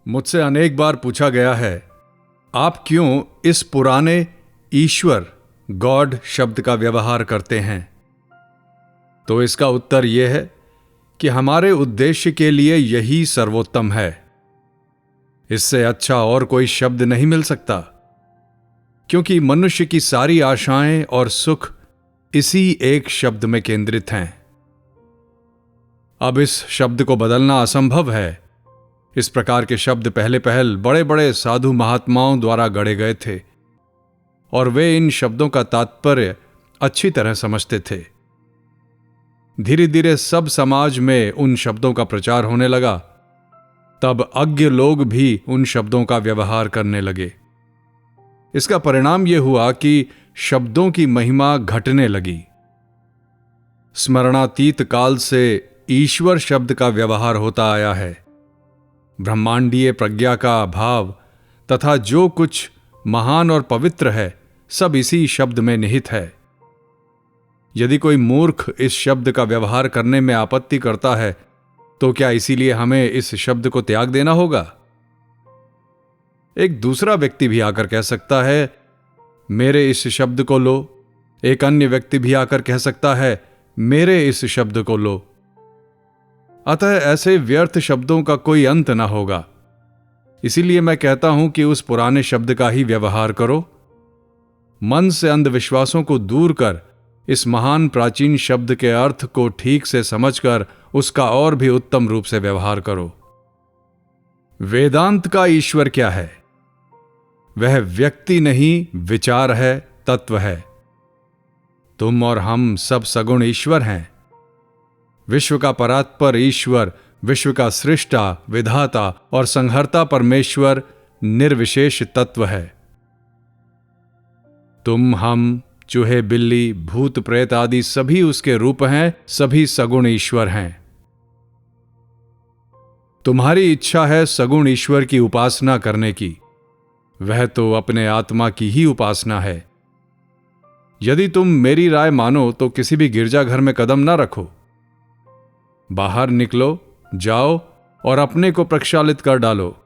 मुझसे अनेक बार पूछा गया है, आप क्यों इस पुराने ईश्वर गॉड शब्द का व्यवहार करते हैं? तो इसका उत्तर यह है कि हमारे उद्देश्य के लिए यही सर्वोत्तम है। इससे अच्छा और कोई शब्द नहीं मिल सकता, क्योंकि मनुष्य की सारी आशाएं और सुख इसी एक शब्द में केंद्रित हैं। अब इस शब्द को बदलना असंभव है। इस प्रकार के शब्द पहले पहल बड़े बड़े साधु महात्माओं द्वारा गढ़े गए थे और वे इन शब्दों का तात्पर्य अच्छी तरह समझते थे। धीरे धीरे सब समाज में उन शब्दों का प्रचार होने लगा। तब अज्ञ लोग भी उन शब्दों का व्यवहार करने लगे। इसका परिणाम यह हुआ कि शब्दों की महिमा घटने लगी। स्मरणातीत काल से ईश्वर शब्द का व्यवहार होता आया है। ब्रह्मांडीय प्रज्ञा का भाव तथा जो कुछ महान और पवित्र है, सब इसी शब्द में निहित है। यदि कोई मूर्ख इस शब्द का व्यवहार करने में आपत्ति करता है, तो क्या इसीलिए हमें इस शब्द को त्याग देना होगा? एक दूसरा व्यक्ति भी आकर कह सकता है, मेरे इस शब्द को लो। एक अन्य व्यक्ति भी आकर कह सकता है, मेरे इस शब्द को लो। अतः ऐसे व्यर्थ शब्दों का कोई अंत ना होगा। इसीलिए मैं कहता हूं कि उस पुराने शब्द का ही व्यवहार करो। मन से अंधविश्वासों को दूर कर इस महान प्राचीन शब्द के अर्थ को ठीक से समझकर उसका और भी उत्तम रूप से व्यवहार करो। वेदांत का ईश्वर क्या है? वह व्यक्ति नहीं, विचार है, तत्व है। तुम और हम सब सगुण ईश्वर हैं। विश्व का परात्पर ईश्वर, विश्व का सृष्टा, विधाता और संहर्ता परमेश्वर निर्विशेष तत्व है। तुम, हम, चूहे, बिल्ली, भूत प्रेत आदि सभी उसके रूप हैं, सभी सगुण ईश्वर हैं। तुम्हारी इच्छा है सगुण ईश्वर की उपासना करने की। वह तो अपने आत्मा की ही उपासना है। यदि तुम मेरी राय मानो तो किसी भी गिरजाघर में कदम ना रखो। बाहर निकलो, जाओ और अपने को प्रक्षालित कर डालो,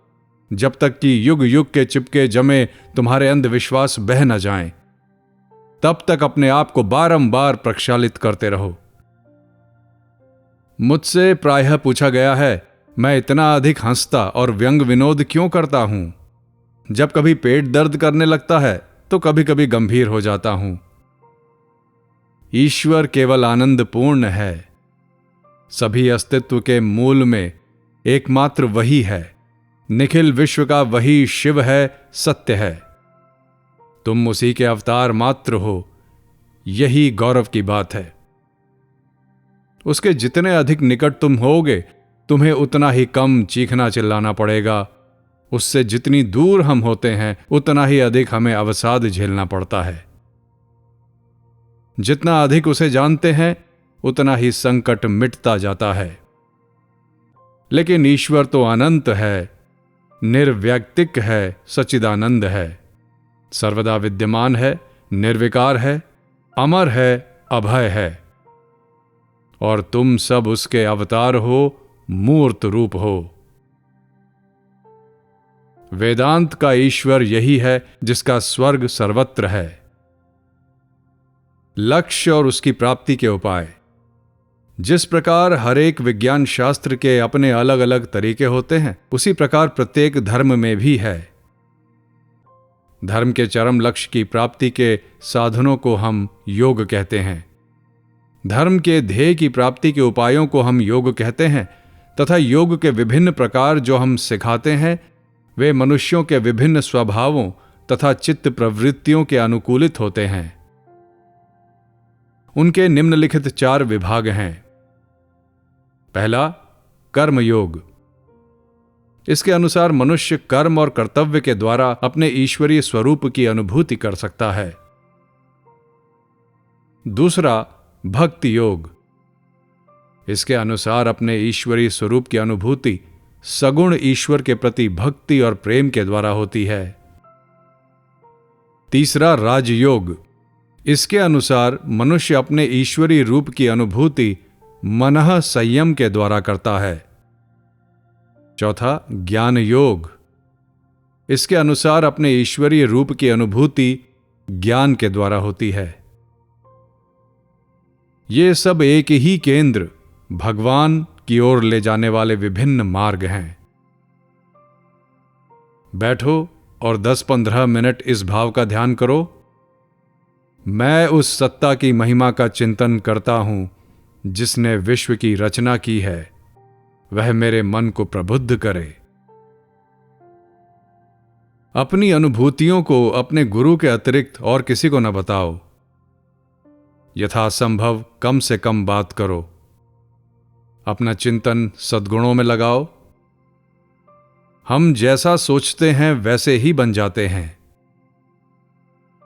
जब तक कि युग युग के चिपके जमे तुम्हारे अंधविश्वास बह न जाएं। तब तक अपने आप को बारंबार प्रक्षालित करते रहो। मुझसे प्रायः पूछा गया है, मैं इतना अधिक हंसता और व्यंग विनोद क्यों करता हूं? जब कभी पेट दर्द करने लगता है तो कभी कभी गंभीर हो जाता हूं। ईश्वर केवल आनंद पूर्ण है। सभी अस्तित्व के मूल में एकमात्र वही है। निखिल विश्व का वही शिव है, सत्य है। तुम उसी के अवतार मात्र हो। यही गौरव की बात है। उसके जितने अधिक निकट तुम होगे, तुम्हें उतना ही कम चीखना चिल्लाना पड़ेगा। उससे जितनी दूर हम होते हैं, उतना ही अधिक हमें अवसाद झेलना पड़ता है। जितना अधिक उसे जानते हैं, उतना ही संकट मिटता जाता है। लेकिन ईश्वर तो अनंत है, निर्वैयक्तिक है, सच्चिदानंद है, सर्वदा विद्यमान है, निर्विकार है, अमर है, अभय है। और तुम सब उसके अवतार हो, मूर्त रूप हो। वेदांत का ईश्वर यही है जिसका स्वर्ग सर्वत्र है। लक्ष्य और उसकी प्राप्ति के उपाय। जिस प्रकार हर एक विज्ञान शास्त्र के अपने अलग अलग तरीके होते हैं, उसी प्रकार प्रत्येक धर्म में भी है। धर्म के चरम लक्ष्य की प्राप्ति के साधनों को हम योग कहते हैं। धर्म के ध्येय की प्राप्ति के उपायों को हम योग कहते हैं, तथा योग के विभिन्न प्रकार जो हम सिखाते हैं, वे मनुष्यों के विभिन्न स्वभावों तथा चित्त प्रवृत्तियों के अनुकूलित होते हैं। उनके निम्नलिखित 4 विभाग हैं। पहला, कर्म योग। इसके अनुसार मनुष्य कर्म और कर्तव्य के द्वारा अपने ईश्वरीय स्वरूप की अनुभूति कर सकता है। दूसरा, भक्ति योग। इसके अनुसार अपने ईश्वरीय स्वरूप की अनुभूति सगुण ईश्वर के प्रति भक्ति और प्रेम के द्वारा होती है। तीसरा, राजयोग। इसके अनुसार मनुष्य अपने ईश्वरीय रूप की अनुभूति मनः संयम के द्वारा करता है। चौथा, ज्ञान योग। इसके अनुसार अपने ईश्वरीय रूप की अनुभूति ज्ञान के द्वारा होती है। ये सब एक ही केंद्र भगवान की ओर ले जाने वाले विभिन्न मार्ग हैं। बैठो और 10-15 मिनट इस भाव का ध्यान करो। मैं उस सत्ता की महिमा का चिंतन करता हूं जिसने विश्व की रचना की है, वह मेरे मन को प्रबुद्ध करे। अपनी अनुभूतियों को अपने गुरु के अतिरिक्त और किसी को न बताओ। यथासंभव कम से कम बात करो। अपना चिंतन सद्गुणों में लगाओ। हम जैसा सोचते हैं वैसे ही बन जाते हैं।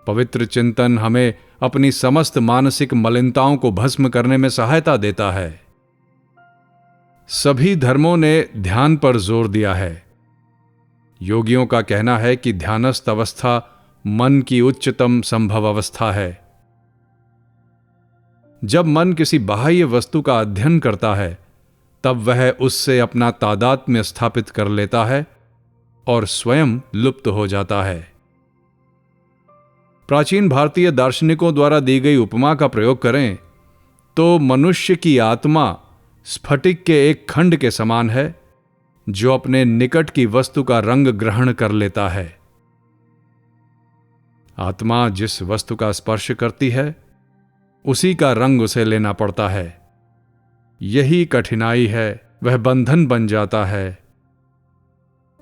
पवित्र चिंतन हमें अपनी समस्त मानसिक मलिनताओं को भस्म करने में सहायता देता है। सभी धर्मों ने ध्यान पर जोर दिया है। योगियों का कहना है कि ध्यानस्थ अवस्था मन की उच्चतम संभव अवस्था है। जब मन किसी बाह्य वस्तु का अध्ययन करता है, तब वह उससे अपना तादात्म्य स्थापित कर लेता है और स्वयं लुप्त हो जाता है। प्राचीन भारतीय दार्शनिकों द्वारा दी गई उपमा का प्रयोग करें तो मनुष्य की आत्मा स्फटिक के एक खंड के समान है जो अपने निकट की वस्तु का रंग ग्रहण कर लेता है। आत्मा जिस वस्तु का स्पर्श करती है उसी का रंग उसे लेना पड़ता है। यही कठिनाई है, वह बंधन बन जाता है।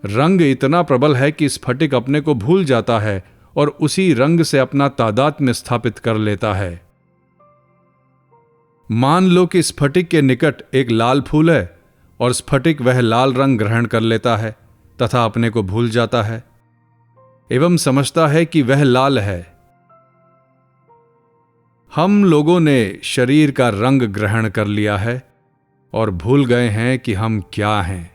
रंग इतना प्रबल है कि स्फटिक अपने को भूल जाता है और उसी रंग से अपना तादात्म्य स्थापित कर लेता है। मान लो कि स्फटिक के निकट एक लाल फूल है और स्फटिक वह लाल रंग ग्रहण कर लेता है तथा अपने को भूल जाता है एवं समझता है कि वह लाल है। हम लोगों ने शरीर का रंग ग्रहण कर लिया है और भूल गए हैं कि हम क्या हैं।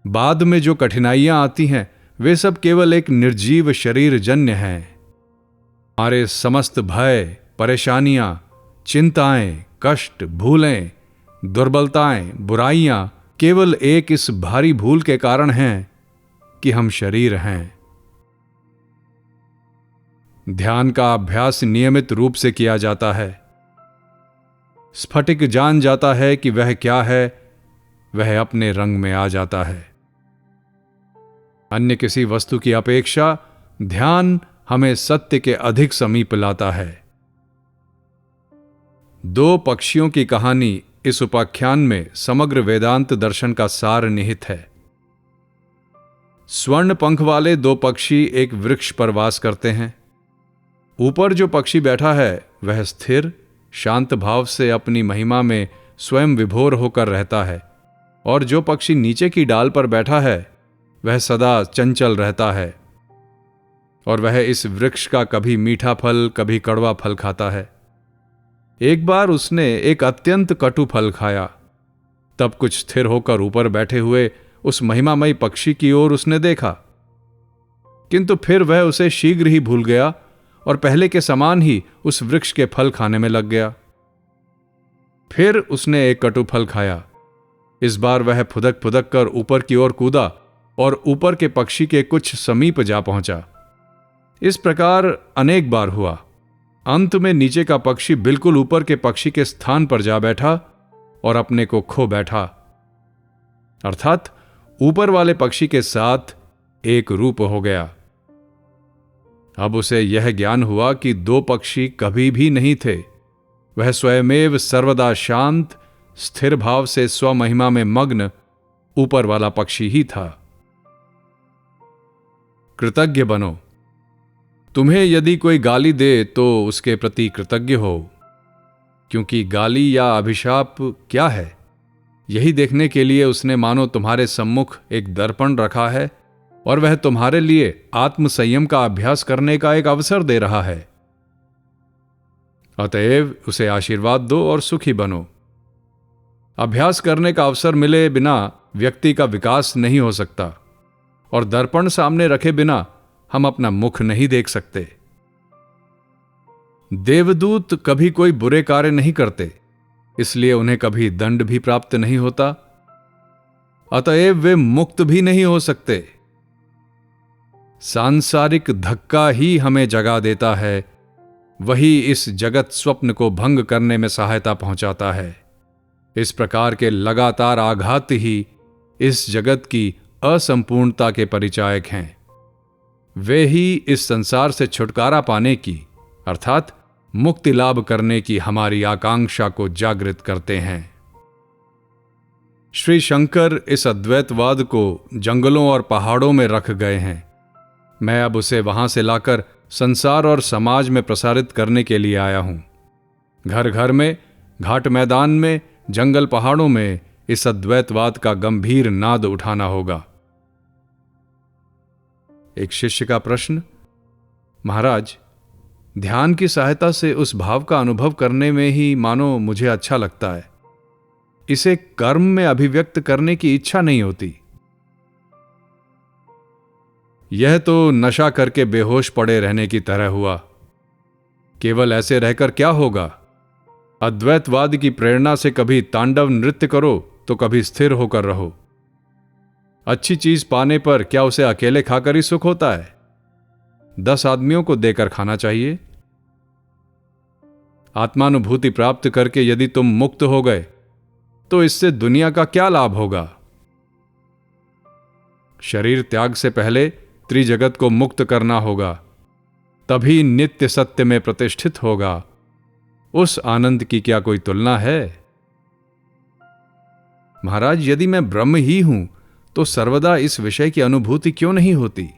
बाद में जो कठिनाइयां आती हैं वे सब केवल एक निर्जीव शरीर जन्य हैं। हमारे समस्त भय, परेशानियां, चिंताएं, कष्ट, भूलें, दुर्बलताएं, बुराइयां केवल एक इस भारी भूल के कारण हैं कि हम शरीर हैं। ध्यान का अभ्यास नियमित रूप से किया जाता है। स्फटिक जान जाता है कि वह क्या है, वह अपने रंग में आ जाता है। अन्य किसी वस्तु की अपेक्षा ध्यान हमें सत्य के अधिक समीप लाता है। दो पक्षियों की कहानी इस उपाख्यान में समग्र वेदांत दर्शन का सार निहित है। स्वर्ण पंख वाले दो पक्षी एक वृक्ष पर वास करते हैं। ऊपर जो पक्षी बैठा है वह स्थिर, शांत भाव से अपनी महिमा में स्वयं विभोर होकर रहता है, और जो पक्षी नीचे की डाल पर बैठा है वह सदा चंचल रहता है, और वह इस वृक्ष का कभी मीठा फल कभी कड़वा फल खाता है। एक बार उसने एक अत्यंत कटु फल खाया। तब कुछ स्थिर होकर ऊपर बैठे हुए उस महिमामयी पक्षी की ओर उसने देखा, किंतु फिर वह उसे शीघ्र ही भूल गया और पहले के समान ही उस वृक्ष के फल खाने में लग गया। फिर उसने एक कटु फल खाया। इस बार वह फुदक फुदक कर ऊपर की ओर कूदा और ऊपर के पक्षी के कुछ समीप जा पहुंचा। इस प्रकार अनेक बार हुआ। अंत में नीचे का पक्षी बिल्कुल ऊपर के पक्षी के स्थान पर जा बैठा और अपने को खो बैठा, अर्थात ऊपर वाले पक्षी के साथ एक रूप हो गया। अब उसे यह ज्ञान हुआ कि दो पक्षी कभी भी नहीं थे। वह स्वयमेव सर्वदा शांत, स्थिर भाव से स्वमहिमा में मग्न ऊपर वाला पक्षी ही था। कृतज्ञ बनो। तुम्हें यदि कोई गाली दे तो उसके प्रति कृतज्ञ हो, क्योंकि गाली या अभिशाप क्या है, यही देखने के लिए उसने मानो तुम्हारे सम्मुख एक दर्पण रखा है और वह तुम्हारे लिए आत्मसंयम का अभ्यास करने का एक अवसर दे रहा है। अतएव उसे आशीर्वाद दो और सुखी बनो। अभ्यास करने का अवसर मिले बिना व्यक्ति का विकास नहीं हो सकता, और दर्पण सामने रखे बिना हम अपना मुख नहीं देख सकते। देवदूत कभी कोई बुरे कार्य नहीं करते, इसलिए उन्हें कभी दंड भी प्राप्त नहीं होता अतएव वे मुक्त भी नहीं हो सकते। सांसारिक धक्का ही हमें जगा देता है, वही इस जगत स्वप्न को भंग करने में सहायता पहुंचाता है। इस प्रकार के लगातार आघात ही इस जगत की असंपूर्णता के परिचायक हैं। वे ही इस संसार से छुटकारा पाने की अर्थात मुक्ति लाभ करने की हमारी आकांक्षा को जागृत करते हैं। श्री शंकर इस अद्वैतवाद को जंगलों और पहाड़ों में रख गए हैं। मैं अब उसे वहां से लाकर संसार और समाज में प्रसारित करने के लिए आया हूं। घर घर में, घाट मैदान में, जंगल पहाड़ों में इस अद्वैतवाद का गंभीर नाद उठाना होगा। एक शिष्य का प्रश्न, महाराज, ध्यान की सहायता से उस भाव का अनुभव करने में ही मानो मुझे अच्छा लगता है, इसे कर्म में अभिव्यक्त करने की इच्छा नहीं होती। यह तो नशा करके बेहोश पड़े रहने की तरह हुआ। केवल ऐसे रहकर क्या होगा? अद्वैतवाद की प्रेरणा से कभी तांडव नृत्य करो तो कभी स्थिर होकर रहो। अच्छी चीज पाने पर क्या उसे अकेले खाकर ही सुख होता है? 10 आदमियों को देकर खाना चाहिए। आत्मानुभूति प्राप्त करके यदि तुम मुक्त हो गए तो इससे दुनिया का क्या लाभ होगा? शरीर त्याग से पहले त्रिजगत को मुक्त करना होगा, तभी नित्य सत्य में प्रतिष्ठित होगा। उस आनंद की क्या कोई तुलना है? महाराज, यदि मैं ब्रह्म ही हूं तो सर्वदा इस विषय की अनुभूति क्यों नहीं होती?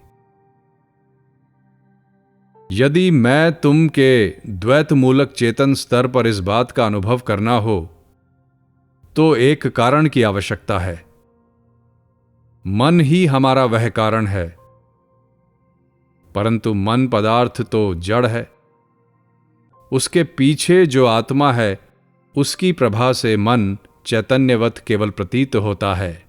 यदि मैं तुम के द्वैत मूलक चेतन स्तर पर इस बात का अनुभव करना हो तो एक कारण की आवश्यकता है। मन ही हमारा वह कारण है, परंतु मन पदार्थ तो जड़ है। उसके पीछे जो आत्मा है उसकी प्रभा से मन चैतन्यवत केवल प्रतीत होता है।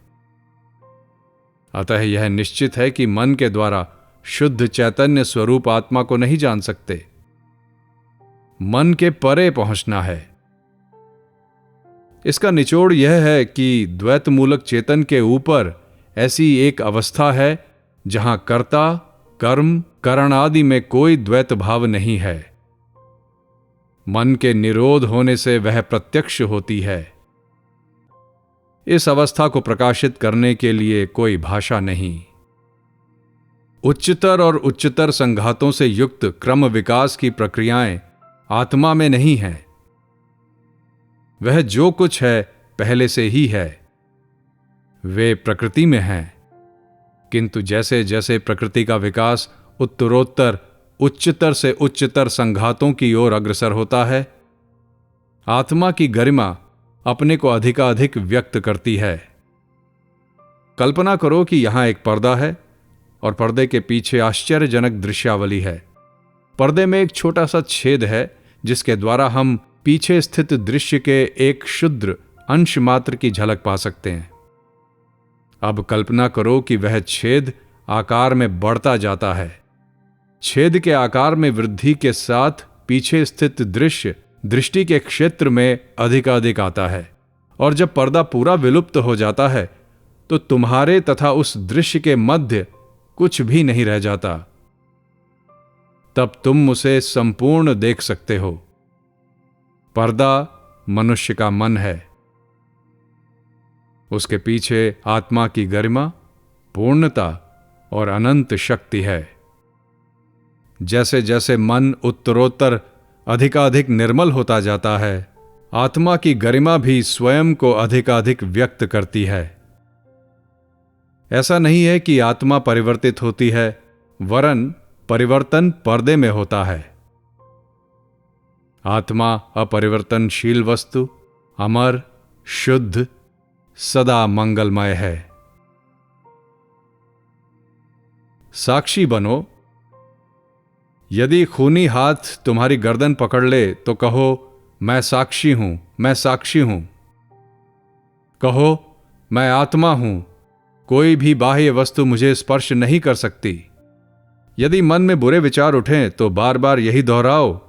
अतः यह निश्चित है कि मन के द्वारा शुद्ध चैतन्य स्वरूप आत्मा को नहीं जान सकते। मन के परे पहुंचना है। इसका निचोड़ यह है कि द्वैत मूलक चेतन के ऊपर ऐसी एक अवस्था है जहां कर्ता, कर्म, करण आदि में कोई द्वैत भाव नहीं है। मन के निरोध होने से वह प्रत्यक्ष होती है। इस अवस्था को प्रकाशित करने के लिए कोई भाषा नहीं। उच्चतर और उच्चतर संघातों से युक्त क्रम विकास की प्रक्रियाएं आत्मा में नहीं हैं। वह जो कुछ है पहले से ही है। वे प्रकृति में हैं, किंतु जैसे जैसे प्रकृति का विकास उत्तरोत्तर उच्चतर से उच्चतर संघातों की ओर अग्रसर होता है, आत्मा की गरिमा अपने को अधिकाधिक व्यक्त करती है। कल्पना करो कि यहां एक पर्दा है और पर्दे के पीछे आश्चर्यजनक दृश्यावली है। पर्दे में एक छोटा सा छेद है जिसके द्वारा हम पीछे स्थित दृश्य के एक क्षुद्र अंश मात्र की झलक पा सकते हैं। अब कल्पना करो कि वह छेद आकार में बढ़ता जाता है। छेद के आकार में वृद्धि के साथ पीछे स्थित दृश्य दृष्टि के क्षेत्र में अधिकाधिक आता है, और जब पर्दा पूरा विलुप्त हो जाता है तो तुम्हारे तथा उस दृश्य के मध्य कुछ भी नहीं रह जाता। तब तुम उसे संपूर्ण देख सकते हो। पर्दा मनुष्य का मन है। उसके पीछे आत्मा की गरिमा, पूर्णता और अनंत शक्ति है। जैसे जैसे मन उत्तरोत्तर अधिकाधिक निर्मल होता जाता है, आत्मा की गरिमा भी स्वयं को अधिकाधिक व्यक्त करती है। ऐसा नहीं है कि आत्मा परिवर्तित होती है, वरन परिवर्तन पर्दे में होता है। आत्मा अपरिवर्तनशील वस्तु, अमर, शुद्ध, सदा मंगलमय है। साक्षी बनो। यदि खूनी हाथ तुम्हारी गर्दन पकड़ ले तो कहो, मैं साक्षी हूं, मैं साक्षी हूं। कहो, मैं आत्मा हूं, कोई भी बाह्य वस्तु मुझे स्पर्श नहीं कर सकती। यदि मन में बुरे विचार उठें तो बार बार यही दोहराओ।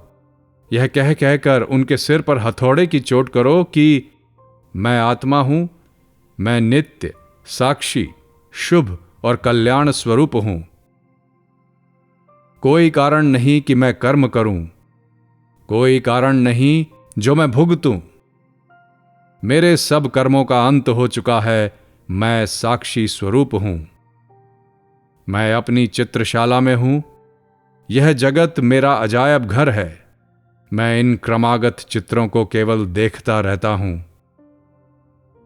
यह कह कहकर उनके सिर पर हथौड़े की चोट करो कि मैं आत्मा हूं, मैं नित्य, साक्षी, शुभ और कल्याण स्वरूप हूं। कोई कारण नहीं कि मैं कर्म करूं, कोई कारण नहीं जो मैं भुगतूं। मेरे सब कर्मों का अंत हो चुका है, मैं साक्षी स्वरूप हूं। मैं अपनी चित्रशाला में हूं, यह जगत मेरा अजायब घर है। मैं इन क्रमागत चित्रों को केवल देखता रहता हूं।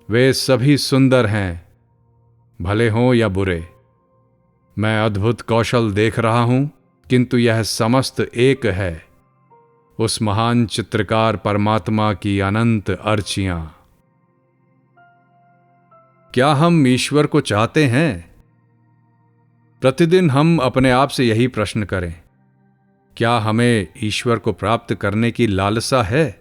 वे सभी सुंदर हैं, भले हों या बुरे। मैं अद्भुत कौशल देख रहा हूं, किंतु यह समस्त एक है, उस महान चित्रकार परमात्मा की अनंत अर्चियां। क्या हम ईश्वर को चाहते हैं? प्रतिदिन हम अपने आप से यही प्रश्न करें, क्या हमें ईश्वर को प्राप्त करने की लालसा है?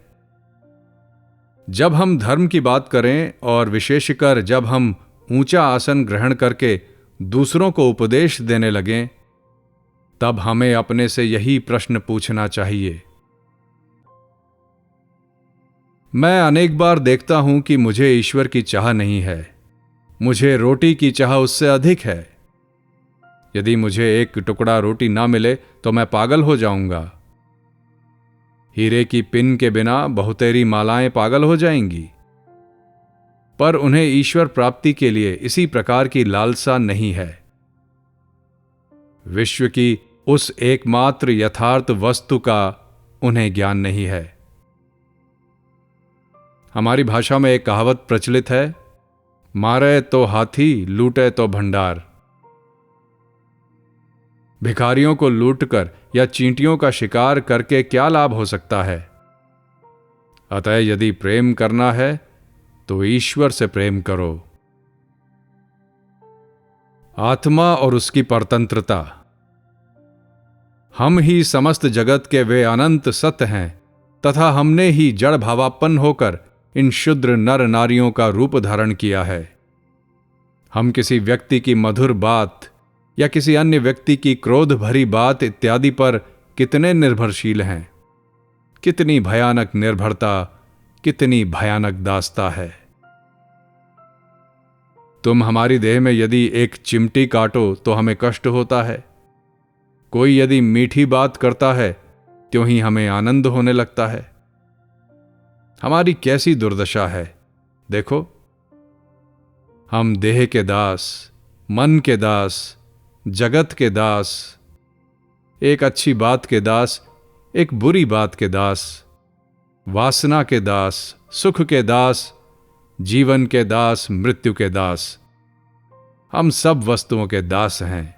जब हम धर्म की बात करें और विशेषकर जब हम ऊंचा आसन ग्रहण करके दूसरों को उपदेश देने लगें, तब हमें अपने से यही प्रश्न पूछना चाहिए। मैं अनेक बार देखता हूं कि मुझे ईश्वर की चाह नहीं है, मुझे रोटी की चाह उससे अधिक है। यदि मुझे एक टुकड़ा रोटी ना मिले तो मैं पागल हो जाऊंगा। हीरे की पिन के बिना बहुतेरी मालाएं पागल हो जाएंगी। पर उन्हें ईश्वर प्राप्ति के लिए इसी प्रकार की लालसा नहीं है। विश्व की उस एकमात्र यथार्थ वस्तु का उन्हें ज्ञान नहीं है। हमारी भाषा में एक कहावत प्रचलित है, मारे तो हाथी, लूटे तो भंडार। भिखारियों को लूटकर या चींटियों का शिकार करके क्या लाभ हो सकता है? अतः यदि प्रेम करना है तो ईश्वर से प्रेम करो। आत्मा और उसकी परतंत्रता। हम ही समस्त जगत के वे अनंत सत्य हैं तथा हमने ही जड़ भावापन्न होकर इन क्षुद्र नर नारियों का रूप धारण किया है। हम किसी व्यक्ति की मधुर बात या किसी अन्य व्यक्ति की क्रोध भरी बात इत्यादि पर कितने निर्भरशील हैं। कितनी भयानक निर्भरता, कितनी भयानक दास्ता है। तुम हमारी देह में यदि एक चिमटी काटो तो हमें कष्ट होता है। कोई यदि मीठी बात करता है त्यों ही हमें आनंद होने लगता है। हमारी कैसी दुर्दशा है देखो। हम देह के दास, मन के दास, जगत के दास, एक अच्छी बात के दास, एक बुरी बात के दास, वासना के दास, सुख के दास, जीवन के दास, मृत्यु के दास। हम सब वस्तुओं के दास हैं।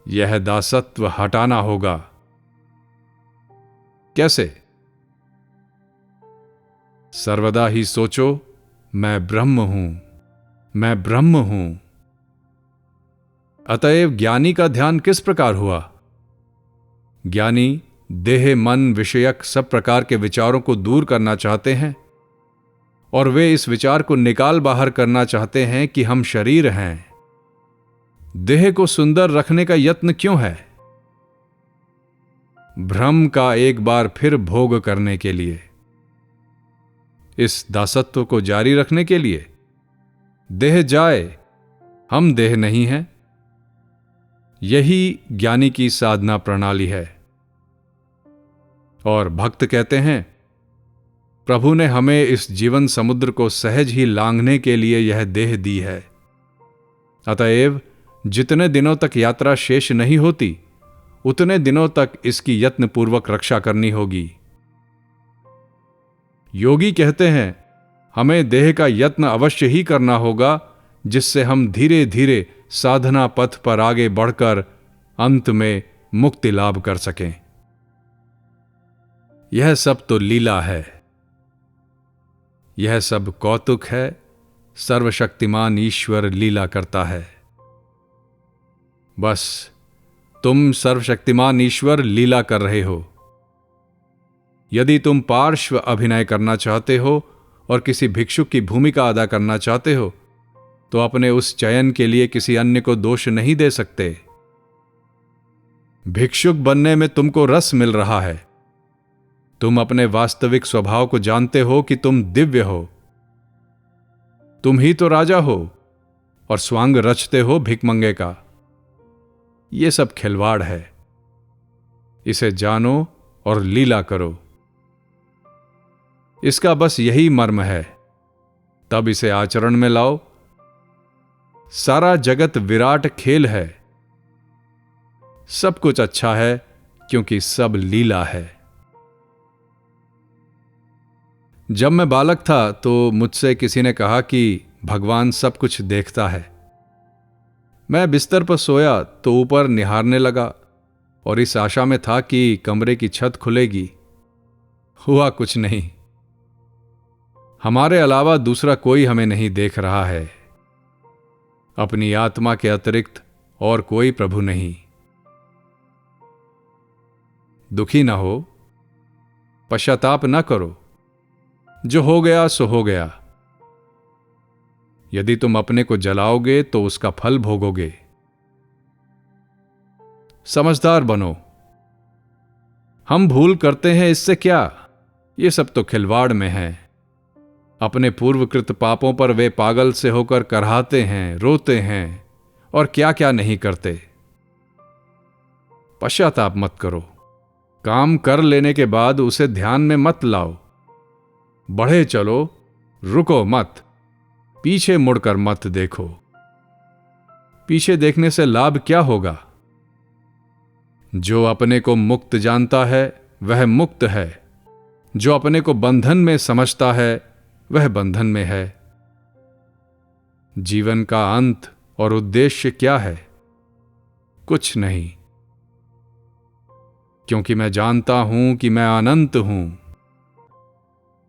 यह दासत्व हटाना होगा। कैसे? सर्वदा ही सोचो, मैं ब्रह्म हूं, मैं ब्रह्म हूं। अतएव ज्ञानी का ध्यान किस प्रकार हुआ? ज्ञानी देह, मन, विषयक सब प्रकार के विचारों को दूर करना चाहते हैं और वे इस विचार को निकाल बाहर करना चाहते हैं कि हम शरीर हैं। देह को सुंदर रखने का यत्न क्यों है? भ्रम का एक बार फिर भोग करने के लिए, इस दासत्व को जारी रखने के लिए। देह जाए, हम देह नहीं हैं। यही ज्ञानी की साधना प्रणाली है। और भक्त कहते हैं, प्रभु ने हमें इस जीवन समुद्र को सहज ही लांघने के लिए यह देह दी है। अतएव जितने दिनों तक यात्रा शेष नहीं होती उतने दिनों तक इसकी यत्नपूर्वक रक्षा करनी होगी। योगी कहते हैं, हमें देह का यत्न अवश्य ही करना होगा, जिससे हम धीरे धीरे साधना पथ पर आगे बढ़कर अंत में मुक्ति लाभ कर सकें। यह सब तो लीला है, यह सब कौतुक है। सर्वशक्तिमान ईश्वर लीला करता है। बस तुम सर्वशक्तिमान ईश्वर लीला कर रहे हो। यदि तुम पार्श्व अभिनय करना चाहते हो और किसी भिक्षुक की भूमिका अदा करना चाहते हो तो अपने उस चयन के लिए किसी अन्य को दोष नहीं दे सकते। भिक्षुक बनने में तुमको रस मिल रहा है। तुम अपने वास्तविक स्वभाव को जानते हो कि तुम दिव्य हो। तुम ही तो राजा हो। और स्वांग रचते हो भिकमंगे का। ये सब खिलवाड़ है। इसे जानो और लीला करो। इसका बस यही मर्म है, तब इसे आचरण में लाओ। सारा जगत विराट खेल है। सब कुछ अच्छा है क्योंकि सब लीला है। जब मैं बालक था तो मुझसे किसी ने कहा कि भगवान सब कुछ देखता है। मैं बिस्तर पर सोया तो ऊपर निहारने लगा और इस आशा में था कि कमरे की छत खुलेगी। हुआ कुछ नहीं। हमारे अलावा दूसरा कोई हमें नहीं देख रहा है। अपनी आत्मा के अतिरिक्त और कोई प्रभु नहीं। दुखी ना हो, पश्चाताप न करो। जो हो गया सो हो गया। यदि तुम अपने को जलाओगे तो उसका फल भोगोगे। समझदार बनो। हम भूल करते हैं, इससे क्या? ये सब तो खिलवाड़ में है। अपने पूर्वकृत पापों पर वे पागल से होकर करहाते हैं, रोते हैं और क्या क्या नहीं करते। पश्चाताप मत करो। काम कर लेने के बाद उसे ध्यान में मत लाओ। बढ़े चलो, रुको मत। पीछे मुड़कर मत देखो। पीछे देखने से लाभ क्या होगा? जो अपने को मुक्त जानता है वह मुक्त है। जो अपने को बंधन में समझता है वह बंधन में है। जीवन का अंत और उद्देश्य क्या है? कुछ नहीं, क्योंकि मैं जानता हूं कि मैं अनंत हूं।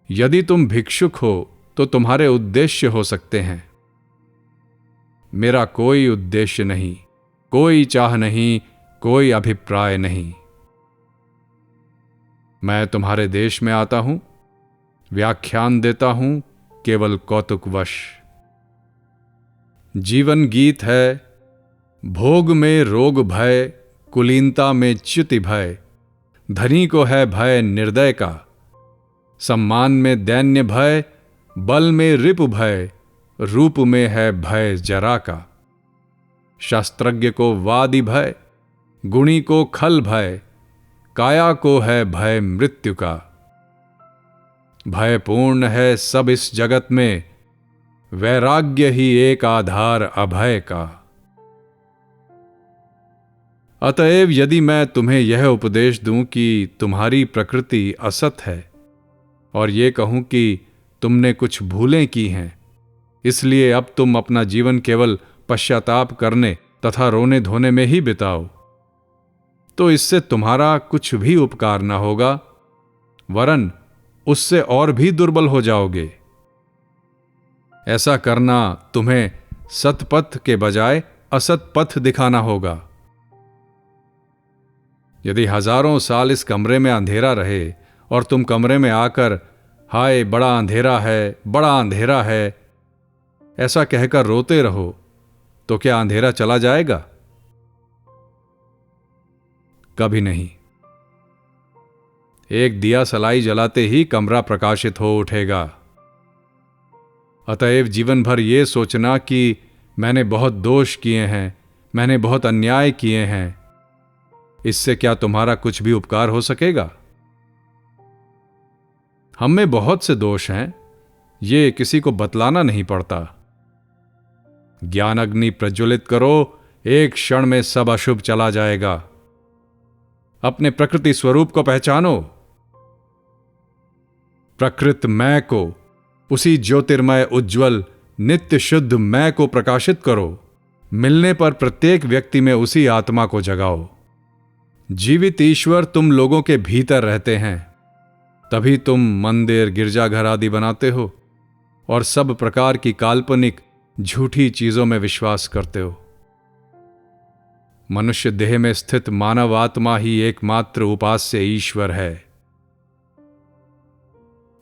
यदि तुम भिक्षुक हो तो तुम्हारे उद्देश्य हो सकते हैं। मेरा कोई उद्देश्य नहीं, कोई चाह नहीं, कोई अभिप्राय नहीं। मैं तुम्हारे देश में आता हूं, व्याख्यान देता हूं केवल कौतुकवश। जीवन गीत है। भोग में रोग भय, कुलीनता में च्युति भय। धनी को है भय निर्दय का, सम्मान में दैन्य भय, बल में रिपु भय, रूप में है भय जरा का। शास्त्रज्ञ को वादि भय, गुणी को खल भय, काया को है भय मृत्यु का। भयपूर्ण है सब इस जगत में, वैराग्य ही एक आधार अभय का। अतएव यदि मैं तुम्हें यह उपदेश दूं कि तुम्हारी प्रकृति असत है और ये कहूं कि तुमने कुछ भूलें की हैं, इसलिए अब तुम अपना जीवन केवल पश्चाताप करने तथा रोने धोने में ही बिताओ, तो इससे तुम्हारा कुछ भी उपकार न होगा, वरन उससे और भी दुर्बल हो जाओगे। ऐसा करना तुम्हें सतपथ के बजाय असत पथ दिखाना होगा। यदि हजारों साल इस कमरे में अंधेरा रहे और तुम कमरे में आकर हाय बड़ा अंधेरा है, बड़ा अंधेरा है, ऐसा कहकर रोते रहो, तो क्या अंधेरा चला जाएगा? कभी नहीं। एक दिया सलाई जलाते ही कमरा प्रकाशित हो उठेगा। अतएव जीवन भर ये सोचना कि मैंने बहुत दोष किए हैं, मैंने बहुत अन्याय किए हैं, इससे क्या तुम्हारा कुछ भी उपकार हो सकेगा? हम में बहुत से दोष हैं, ये किसी को बतलाना नहीं पड़ता। ज्ञान अग्नि प्रज्वलित करो, एक क्षण में सब अशुभ चला जाएगा। अपने प्रकृति स्वरूप को पहचानो। प्रकृत मैं को, उसी ज्योतिर्मय उज्ज्वल नित्य शुद्ध मैं को प्रकाशित करो। मिलने पर प्रत्येक व्यक्ति में उसी आत्मा को जगाओ। जीवित ईश्वर तुम लोगों के भीतर रहते हैं, तभी तुम मंदिर गिरजाघर आदि बनाते हो और सब प्रकार की काल्पनिक झूठी चीजों में विश्वास करते हो। मनुष्य देह में स्थित मानव आत्मा ही एकमात्र उपास्य ईश्वर है।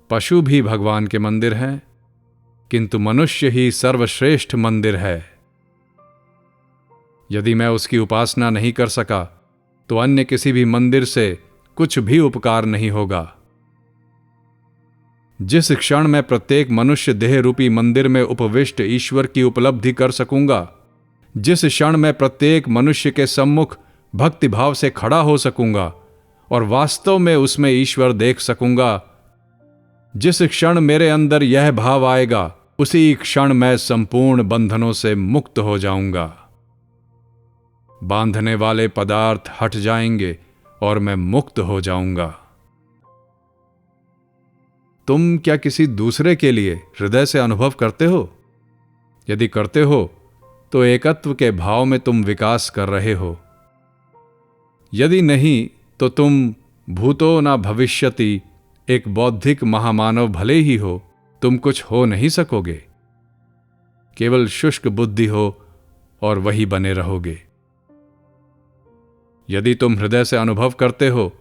पशु भी भगवान के मंदिर हैं, किंतु मनुष्य ही सर्वश्रेष्ठ मंदिर है। यदि मैं उसकी उपासना नहीं कर सका तो अन्य किसी भी मंदिर से कुछ भी उपकार नहीं होगा। जिस क्षण मैं प्रत्येक मनुष्य देह रूपी मंदिर में उपविष्ट ईश्वर की उपलब्धि कर सकूंगा, जिस क्षण मैं प्रत्येक मनुष्य के सम्मुख भक्ति भाव से खड़ा हो सकूंगा और वास्तव में उसमें ईश्वर देख सकूंगा, जिस क्षण मेरे अंदर यह भाव आएगा, उसी क्षण मैं संपूर्ण बंधनों से मुक्त हो जाऊंगा। बांधने वाले पदार्थ हट जाएंगे और मैं मुक्त हो जाऊंगा। तुम क्या किसी दूसरे के लिए हृदय से अनुभव करते हो? यदि करते हो तो एकत्व के भाव में तुम विकास कर रहे हो। यदि नहीं तो तुम भूतो न भविष्यति एक बौद्धिक महामानव भले ही हो, तुम कुछ हो नहीं सकोगे। केवल शुष्क बुद्धि हो और वही बने रहोगे। यदि तुम हृदय से अनुभव करते हो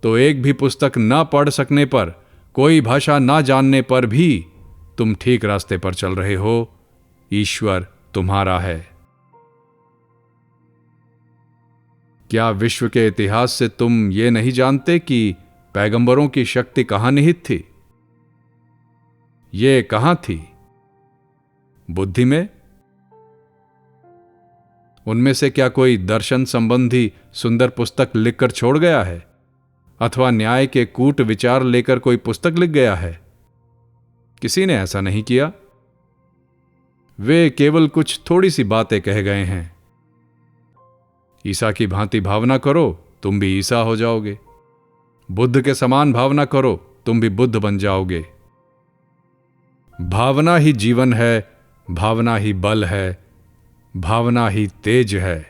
तो एक भी पुस्तक ना पढ़ सकने पर, कोई भाषा ना जानने पर भी तुम ठीक रास्ते पर चल रहे हो। ईश्वर तुम्हारा है। क्या विश्व के इतिहास से तुम ये नहीं जानते कि पैगंबरों की शक्ति कहां निहित थी? ये कहां थी? बुद्धि में? उनमें से क्या कोई दर्शन संबंधी सुंदर पुस्तक लिखकर छोड़ गया है, अथवा न्याय के कूट विचार लेकर कोई पुस्तक लिख गया है? किसी ने ऐसा नहीं किया। वे केवल कुछ थोड़ी सी बातें कह गए हैं। ईसा की भांति भावना करो, तुम भी ईसा हो जाओगे। बुद्ध के समान भावना करो, तुम भी बुद्ध बन जाओगे। भावना ही जीवन है, भावना ही बल है, भावना ही तेज है।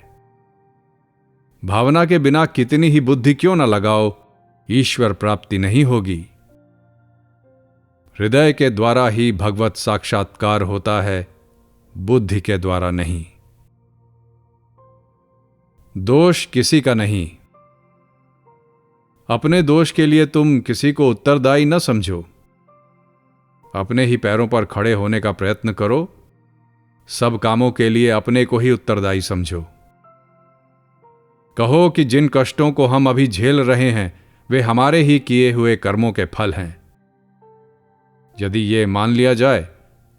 भावना के बिना कितनी ही बुद्धि क्यों न लगाओ, ईश्वर प्राप्ति नहीं होगी। हृदय के द्वारा ही भगवत साक्षात्कार होता है, बुद्धि के द्वारा नहीं। दोष किसी का नहीं। अपने दोष के लिए तुम किसी को उत्तरदायी न समझो। अपने ही पैरों पर खड़े होने का प्रयत्न करो। सब कामों के लिए अपने को ही उत्तरदायी समझो। कहो कि जिन कष्टों को हम अभी झेल रहे हैं वे हमारे ही किए हुए कर्मों के फल हैं। यदि ये मान लिया जाए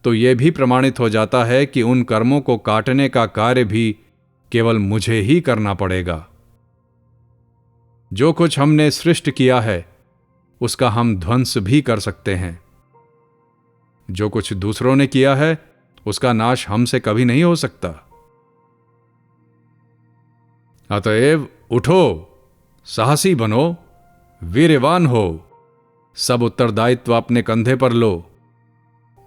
तो यह भी प्रमाणित हो जाता है कि उन कर्मों को काटने का कार्य भी केवल मुझे ही करना पड़ेगा। जो कुछ हमने सृष्ट किया है उसका हम ध्वंस भी कर सकते हैं। जो कुछ दूसरों ने किया है उसका नाश हमसे कभी नहीं हो सकता। अतएव उठो, साहसी बनो, वीरवान हो, सब उत्तरदायित्व अपने कंधे पर लो।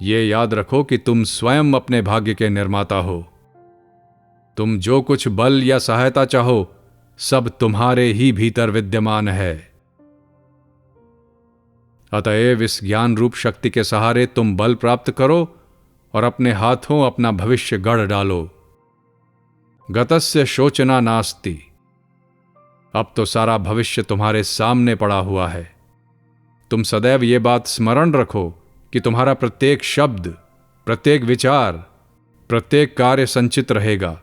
ये याद रखो कि तुम स्वयं अपने भाग्य के निर्माता हो। तुम जो कुछ बल या सहायता चाहो सब तुम्हारे ही भीतर विद्यमान है। अतएव इस ज्ञान रूप शक्ति के सहारे तुम बल प्राप्त करो और अपने हाथों अपना भविष्य गढ़ डालो। गतस्य शोचना नास्ति। अब तो सारा भविष्य तुम्हारे सामने पड़ा हुआ है। तुम सदैव ये बात स्मरण रखो कि तुम्हारा प्रत्येक शब्द, प्रत्येक विचार, प्रत्येक कार्य संचित रहेगा।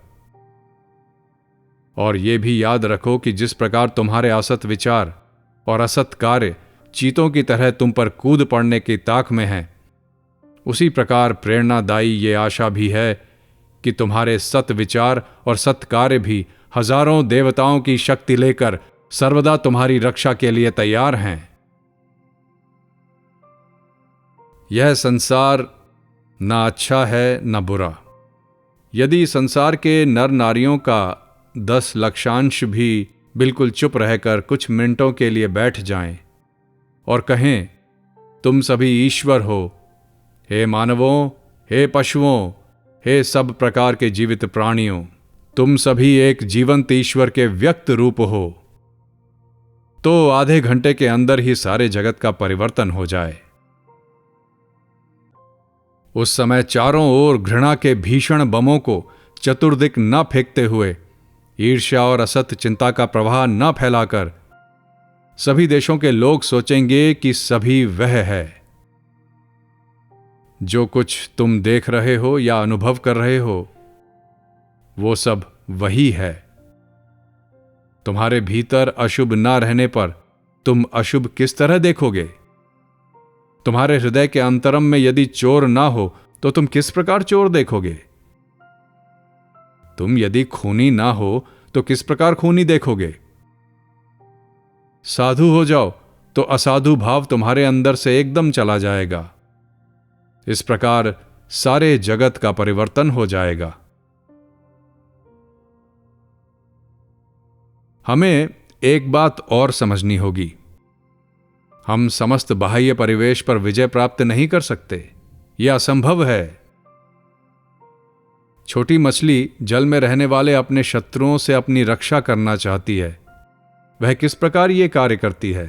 और यह भी याद रखो कि जिस प्रकार तुम्हारे असत विचार और असत कार्य चीतों की तरह तुम पर कूद पड़ने की ताक में हैं, उसी प्रकार प्रेरणादायी ये आशा भी है कि तुम्हारे सत विचार और सत कार्य भी हजारों देवताओं की शक्ति लेकर सर्वदा तुम्हारी रक्षा के लिए तैयार हैं। यह संसार ना अच्छा है ना बुरा। यदि संसार के नर नारियों का 10 लक्षांश भी बिल्कुल चुप रहकर कुछ मिनटों के लिए बैठ जाएं और कहें, तुम सभी ईश्वर हो, हे मानवों, हे पशुओं, हे सब प्रकार के जीवित प्राणियों, तुम सभी एक जीवंत ईश्वर के व्यक्त रूप हो, तो आधे घंटे के अंदर ही सारे जगत का परिवर्तन हो जाए। उस समय चारों ओर घृणा के भीषण बमों को चतुर्दिक न फेंकते हुए, ईर्ष्या और असत चिंता का प्रवाह न फैलाकर सभी देशों के लोग सोचेंगे कि सभी वह है। जो कुछ तुम देख रहे हो या अनुभव कर रहे हो वो सब वही है। तुम्हारे भीतर अशुभ ना रहने पर तुम अशुभ किस तरह देखोगे? तुम्हारे हृदय के अंतरम में यदि चोर ना हो तो तुम किस प्रकार चोर देखोगे? तुम यदि खूनी ना हो तो किस प्रकार खूनी देखोगे? साधु हो जाओ तो असाधु भाव तुम्हारे अंदर से एकदम चला जाएगा। इस प्रकार सारे जगत का परिवर्तन हो जाएगा। हमें एक बात और समझनी होगी। हम समस्त बाह्य परिवेश पर विजय प्राप्त नहीं कर सकते, यह असंभव है। छोटी मछली जल में रहने वाले अपने शत्रुओं से अपनी रक्षा करना चाहती है। वह किस प्रकार यह कार्य करती है?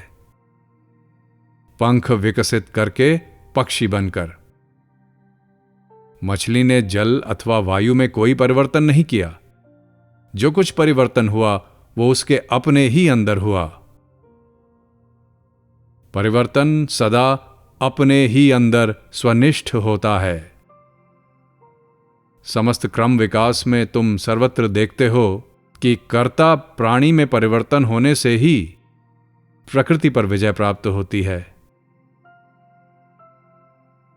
पंख विकसित करके पक्षी बनकर। मछली ने जल अथवा वायु में कोई परिवर्तन नहीं किया। जो कुछ परिवर्तन हुआ वो उसके अपने ही अंदर हुआ। परिवर्तन सदा अपने ही अंदर स्वनिष्ठ होता है। समस्त क्रम विकास में तुम सर्वत्र देखते हो कि कर्ता प्राणी में परिवर्तन होने से ही प्रकृति पर विजय प्राप्त होती है।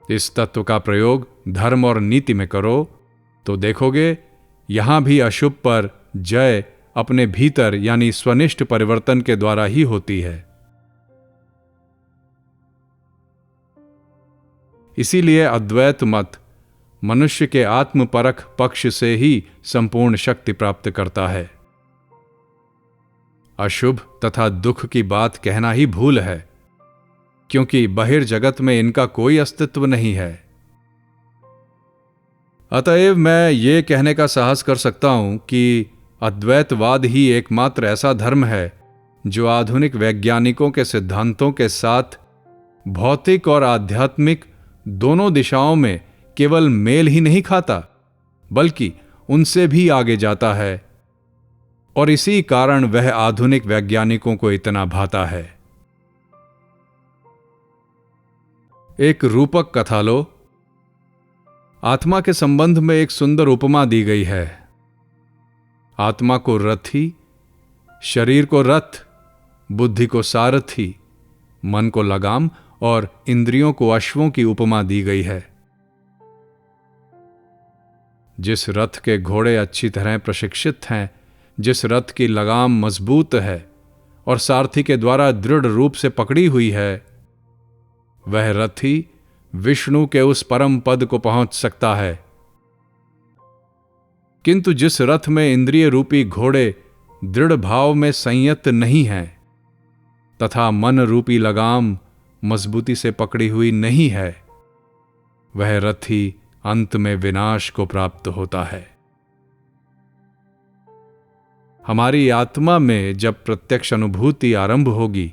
इस तत्व का प्रयोग धर्म और नीति में करो तो देखोगे यहां भी अशुभ पर जय अपने भीतर यानी स्वनिष्ठ परिवर्तन के द्वारा ही होती है। इसीलिए अद्वैत मत मनुष्य के आत्मपरख पक्ष से ही संपूर्ण शक्ति प्राप्त करता है। अशुभ तथा दुख की बात कहना ही भूल है, क्योंकि बहिर्जगत में इनका कोई अस्तित्व नहीं है। अतएव मैं ये कहने का साहस कर सकता हूं कि अद्वैतवाद ही एकमात्र ऐसा धर्म है जो आधुनिक वैज्ञानिकों के सिद्धांतों के साथ भौतिक और आध्यात्मिक दोनों दिशाओं में केवल मेल ही नहीं खाता, बल्कि उनसे भी आगे जाता है, और इसी कारण वह आधुनिक वैज्ञानिकों को इतना भाता है। एक रूपक कथा लो। आत्मा के संबंध में एक सुंदर उपमा दी गई है। आत्मा को रथी, शरीर को रथ, बुद्धि को सारथी, मन को लगाम और इंद्रियों को अश्वों की उपमा दी गई है। जिस रथ के घोड़े अच्छी तरह प्रशिक्षित हैं, जिस रथ की लगाम मजबूत है और सारथी के द्वारा दृढ़ रूप से पकड़ी हुई है, वह रथी विष्णु के उस परम पद को पहुंच सकता है। किंतु जिस रथ में इंद्रिय रूपी घोड़े दृढ़ भाव में संयत नहीं हैं तथा मन रूपी लगाम मजबूती से पकड़ी हुई नहीं है, वह रथी अंत में विनाश को प्राप्त होता है। हमारी आत्मा में जब प्रत्यक्ष अनुभूति आरंभ होगी,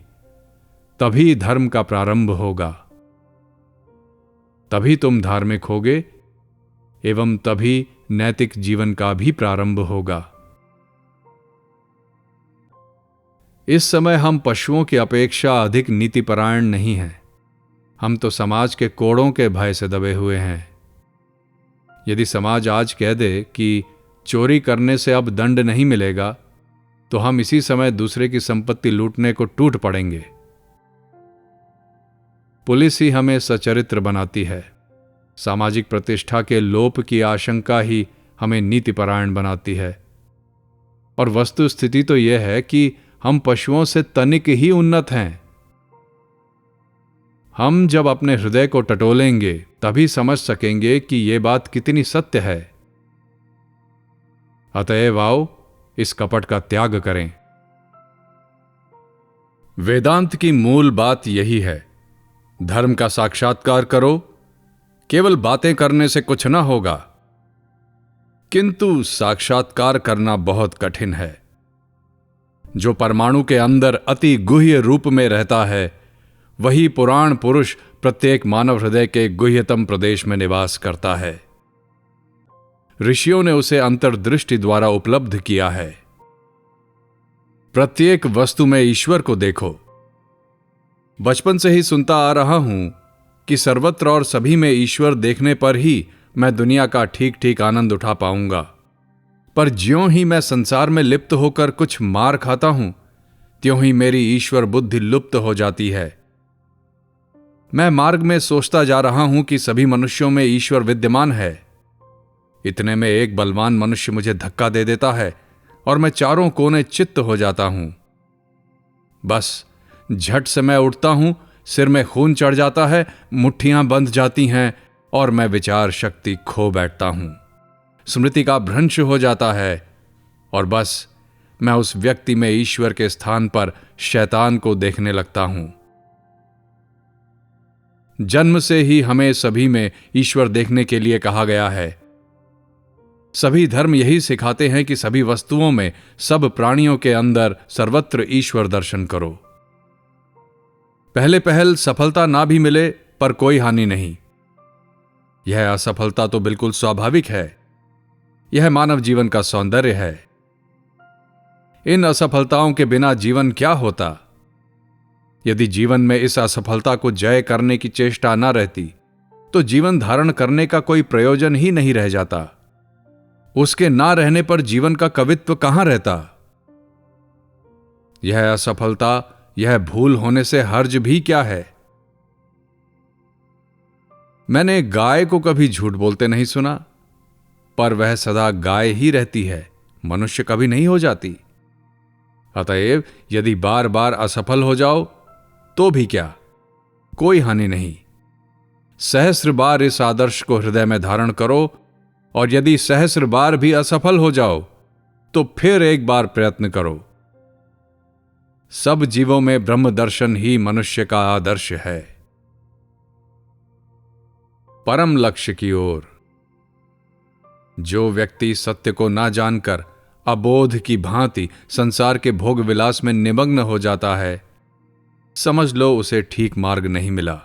तभी धर्म का प्रारंभ होगा, तभी तुम धार्मिक होगे एवं तभी नैतिक जीवन का भी प्रारंभ होगा। इस समय हम पशुओं की अपेक्षा अधिक नीतिपरायण नहीं हैं। हम तो समाज के कोड़ों के भय से दबे हुए हैं। यदि समाज आज कह दे कि चोरी करने से अब दंड नहीं मिलेगा, तो हम इसी समय दूसरे की संपत्ति लूटने को टूट पड़ेंगे। पुलिस ही हमें सचरित्र बनाती है। सामाजिक प्रतिष्ठा के लोप की आशंका ही हमें नीतिपरायण बनाती है। और वस्तु स्थिति तो यह है कि हम पशुओं से तनिक ही उन्नत हैं। हम जब अपने हृदय को टटोलेंगे तभी समझ सकेंगे कि यह बात कितनी सत्य है। अतएव आओ इस कपट का त्याग करें। वेदांत की मूल बात यही है, धर्म का साक्षात्कार करो। केवल बातें करने से कुछ ना होगा, किंतु साक्षात्कार करना बहुत कठिन है। जो परमाणु के अंदर अति गुह्य रूप में रहता है, वही पुराण पुरुष प्रत्येक मानव हृदय के गुह्यतम प्रदेश में निवास करता है। ऋषियों ने उसे अंतर्दृष्टि द्वारा उपलब्ध किया है। प्रत्येक वस्तु में ईश्वर को देखो। बचपन से ही सुनता आ रहा हूं कि सर्वत्र और सभी में ईश्वर देखने पर ही मैं दुनिया का ठीक ठीक आनंद उठा पाऊंगा। पर ज्यों ही मैं संसार में लिप्त होकर कुछ मार खाता हूं, त्यों ही मेरी ईश्वर बुद्धि लुप्त हो जाती है। मैं मार्ग में सोचता जा रहा हूं कि सभी मनुष्यों में ईश्वर विद्यमान है। इतने में एक बलवान मनुष्य मुझे धक्का दे देता है और मैं चारों कोने चित्त हो जाता हूं। बस झट से मैं उठता हूं, सिर में खून चढ़ जाता है, मुट्ठियां बंध जाती हैं और मैं विचार शक्ति खो बैठता हूं। स्मृति का भ्रंश हो जाता है और बस मैं उस व्यक्ति में ईश्वर के स्थान पर शैतान को देखने लगता हूं। जन्म से ही हमें सभी में ईश्वर देखने के लिए कहा गया है। सभी धर्म यही सिखाते हैं कि सभी वस्तुओं में, सब प्राणियों के अंदर सर्वत्र ईश्वर दर्शन करो। पहले पहल सफलता ना भी मिले पर कोई हानि नहीं। यह असफलता तो बिल्कुल स्वाभाविक है। यह मानव जीवन का सौंदर्य है। इन असफलताओं के बिना जीवन क्या होता? यदि जीवन में इस असफलता को जय करने की चेष्टा न रहती तो जीवन धारण करने का कोई प्रयोजन ही नहीं रह जाता। उसके ना रहने पर जीवन का कवित्व कहां रहता? यह असफलता, यह भूल होने से हर्ज भी क्या है? मैंने गाय को कभी झूठ बोलते नहीं सुना, पर वह सदा गाय ही रहती है, मनुष्य कभी नहीं हो जाती। अतएव यदि बार बार असफल हो जाओ तो भी क्या, कोई हानि नहीं। सहस्र बार इस आदर्श को हृदय में धारण करो और यदि सहस्र बार भी असफल हो जाओ तो फिर एक बार प्रयत्न करो। सब जीवों में ब्रह्म दर्शन ही मनुष्य का आदर्श है। परम लक्ष्य की ओर जो व्यक्ति सत्य को ना जानकर अबोध की भांति संसार के भोग विलास में निमग्न हो जाता है, समझ लो उसे ठीक मार्ग नहीं मिला,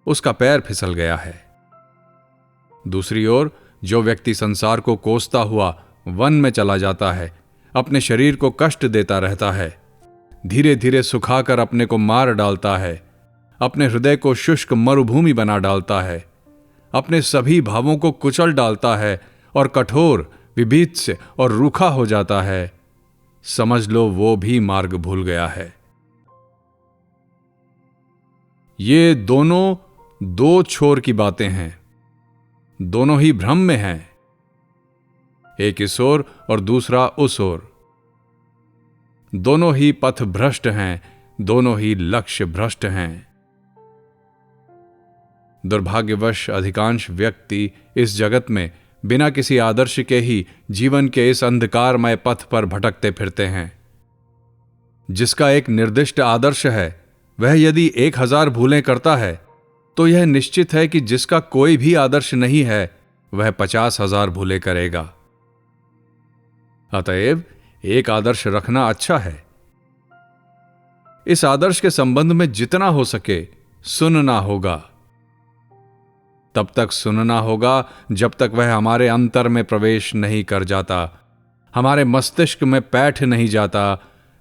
उसका पैर फिसल गया है। दूसरी ओर जो व्यक्ति संसार को कोसता हुआ वन में चला जाता है, अपने शरीर को कष्ट देता रहता है, धीरे धीरे सुखाकर अपने को मार डालता है, अपने हृदय को शुष्क मरुभूमि बना डालता है, अपने सभी भावों को कुचल डालता है और कठोर, विभीत्स और रूखा हो जाता है, समझ लो वो भी मार्ग भूल गया है। ये दोनों दो छोर की बातें हैं, दोनों ही भ्रम में हैं, एक इस ओर और दूसरा उस ओर। दोनों ही पथ भ्रष्ट हैं, दोनों ही लक्ष्य भ्रष्ट हैं। दुर्भाग्यवश अधिकांश व्यक्ति इस जगत में बिना किसी आदर्श के ही जीवन के इस अंधकारमय पथ पर भटकते फिरते हैं। जिसका एक निर्दिष्ट आदर्श है वह यदि 1000 भूलें करता है तो यह निश्चित है कि जिसका कोई भी आदर्श नहीं है वह 50,000 भूलें करेगा। अतएव एक आदर्श रखना अच्छा है। इस आदर्श के संबंध में जितना हो सके सुनना होगा। तब तक सुनना होगा जब तक वह हमारे अंतर में प्रवेश नहीं कर जाता, हमारे मस्तिष्क में बैठ नहीं जाता,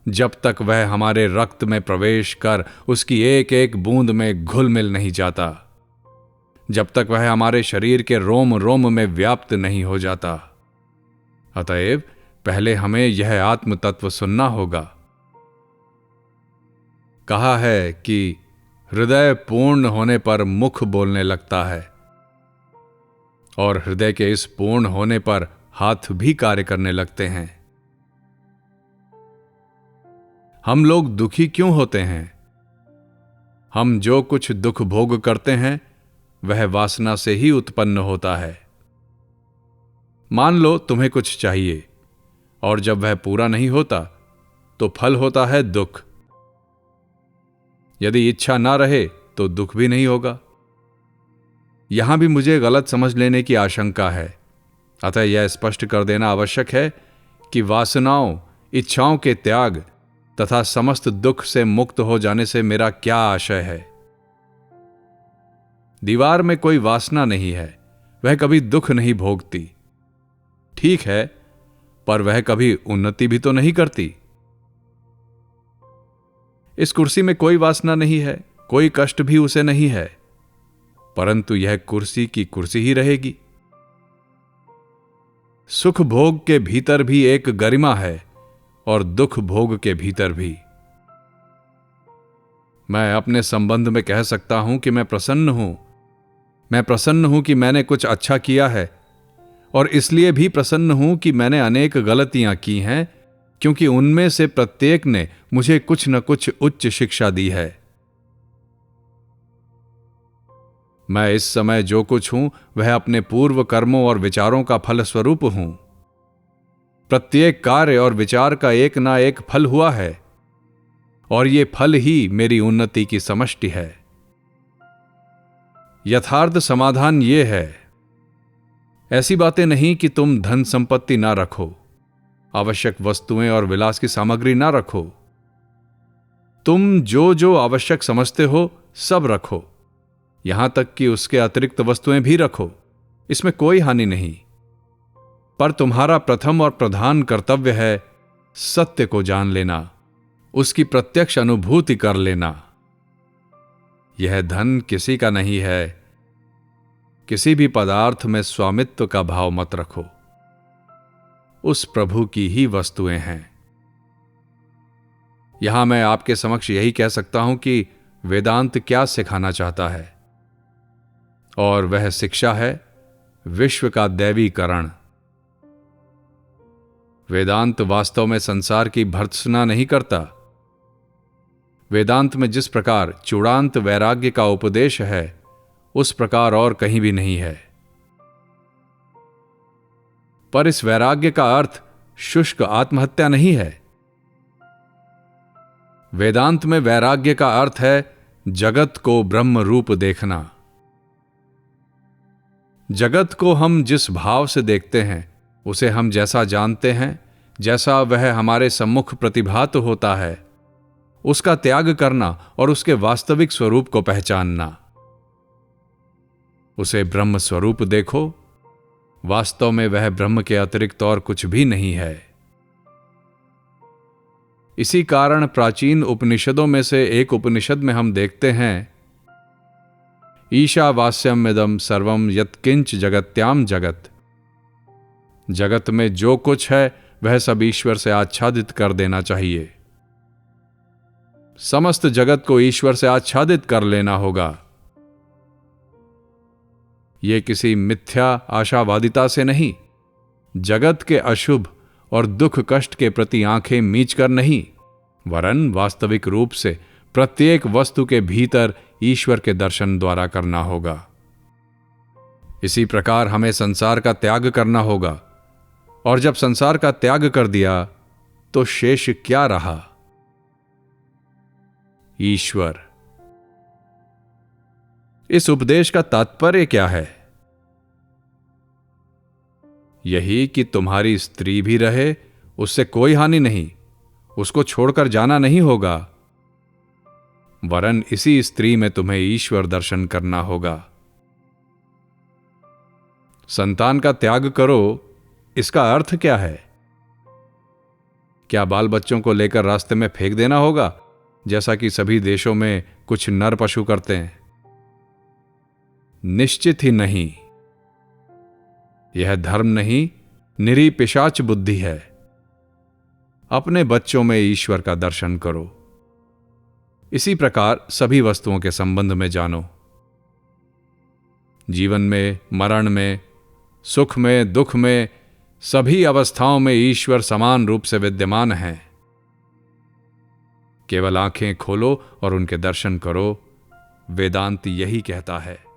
जब तक वह हमारे रक्त में प्रवेश कर उसकी एक एक बूंद में घुल मिल नहीं जाता, जब तक वह हमारे शरीर के रोम रोम में व्याप्त नहीं हो जाता। अतएव पहले हमें यह आत्म तत्व सुनना होगा। कहा है कि हृदय पूर्ण होने पर मुख बोलने लगता है और हृदय के इस पूर्ण होने पर हाथ भी कार्य करने लगते हैं। हम लोग दुखी क्यों होते हैं? हम जो कुछ दुख भोग करते हैं वह वासना से ही उत्पन्न होता है। मान लो तुम्हें कुछ चाहिए और जब वह पूरा नहीं होता तो फल होता है दुख। यदि इच्छा ना रहे तो दुख भी नहीं होगा। यहां भी मुझे गलत समझ लेने की आशंका है, अतः यह स्पष्ट कर देना आवश्यक है कि वासनाओं, इच्छाओं के त्याग तथा समस्त दुख से मुक्त हो जाने से मेरा क्या आशय है। दीवार में कोई वासना नहीं है, वह कभी दुख नहीं भोगती। ठीक है, पर वह कभी उन्नति भी तो नहीं करती। इस कुर्सी में कोई वासना नहीं है, कोई कष्ट भी उसे नहीं है, परंतु यह कुर्सी की कुर्सी ही रहेगी। सुख भोग के भीतर भी एक गरिमा है और दुख भोग के भीतर भी। मैं अपने संबंध में कह सकता हूं कि मैं प्रसन्न हूं। मैं प्रसन्न हूं कि मैंने कुछ अच्छा किया है, और इसलिए भी प्रसन्न हूं कि मैंने अनेक गलतियां की हैं, क्योंकि उनमें से प्रत्येक ने मुझे कुछ न कुछ उच्च शिक्षा दी है। मैं इस समय जो कुछ हूं वह अपने पूर्व कर्मों और विचारों का फलस्वरूप हूं। प्रत्येक कार्य और विचार का एक ना एक फल हुआ है, और ये फल ही मेरी उन्नति की समष्टि है। यथार्थ समाधान ये है, ऐसी बातें नहीं कि तुम धन संपत्ति ना रखो, आवश्यक वस्तुएं और विलास की सामग्री ना रखो। तुम जो जो आवश्यक समझते हो सब रखो, यहां तक कि उसके अतिरिक्त वस्तुएं भी रखो, इसमें कोई हानि नहीं। पर तुम्हारा प्रथम और प्रधान कर्तव्य है सत्य को जान लेना, उसकी प्रत्यक्ष अनुभूति कर लेना। यह धन किसी का नहीं है। किसी भी पदार्थ में स्वामित्व का भाव मत रखो, उस प्रभु की ही वस्तुएं हैं। यहां मैं आपके समक्ष यही कह सकता हूं कि वेदांत क्या सिखाना चाहता है, और वह शिक्षा है विश्व का दैवीकरण। वेदांत वास्तव में संसार की भर्त्सना नहीं करता। वेदांत में जिस प्रकार चूड़ांत वैराग्य का उपदेश है, उस प्रकार और कहीं भी नहीं है। पर इस वैराग्य का अर्थ शुष्क आत्महत्या नहीं है। वेदांत में वैराग्य का अर्थ है जगत को ब्रह्म रूप देखना। जगत को हम जिस भाव से देखते हैं, उसे हम जैसा जानते हैं, जैसा वह हमारे सम्मुख प्रतिभात होता है, उसका त्याग करना और उसके वास्तविक स्वरूप को पहचानना। उसे ब्रह्म स्वरूप देखो। वास्तव में वह ब्रह्म के अतिरिक्त और कुछ भी नहीं है। इसी कारण प्राचीन उपनिषदों में से एक उपनिषद में हम देखते हैं, ईशावास्यम इदं सर्वं यत्किंच जगत्याम जगत। जगत में जो कुछ है वह सब ईश्वर से आच्छादित कर देना चाहिए। समस्त जगत को ईश्वर से आच्छादित कर लेना होगा। यह किसी मिथ्या आशावादिता से नहीं, जगत के अशुभ और दुख कष्ट के प्रति आंखें मीच कर नहीं, वरन वास्तविक रूप से प्रत्येक वस्तु के भीतर ईश्वर के दर्शन द्वारा करना होगा। इसी प्रकार हमें संसार का त्याग करना होगा, और जब संसार का त्याग कर दिया तो शेष क्या रहा? ईश्वर। इस उपदेश का तात्पर्य क्या है? यही कि तुम्हारी स्त्री भी रहे, उससे कोई हानि नहीं, उसको छोड़कर जाना नहीं होगा, वरन इसी स्त्री में तुम्हें ईश्वर दर्शन करना होगा। संतान का त्याग करो, इसका अर्थ क्या है? क्या बाल बच्चों को लेकर रास्ते में फेंक देना होगा, जैसा कि सभी देशों में कुछ नर पशु करते हैं? निश्चित ही नहीं। यह धर्म नहीं, निरी पिशाच बुद्धि है। अपने बच्चों में ईश्वर का दर्शन करो। इसी प्रकार सभी वस्तुओं के संबंध में जानो। जीवन में, मरण में, सुख में, दुख में, सभी अवस्थाओं में ईश्वर समान रूप से विद्यमान हैं। केवल आंखें खोलो और उनके दर्शन करो। वेदांत यही कहता है।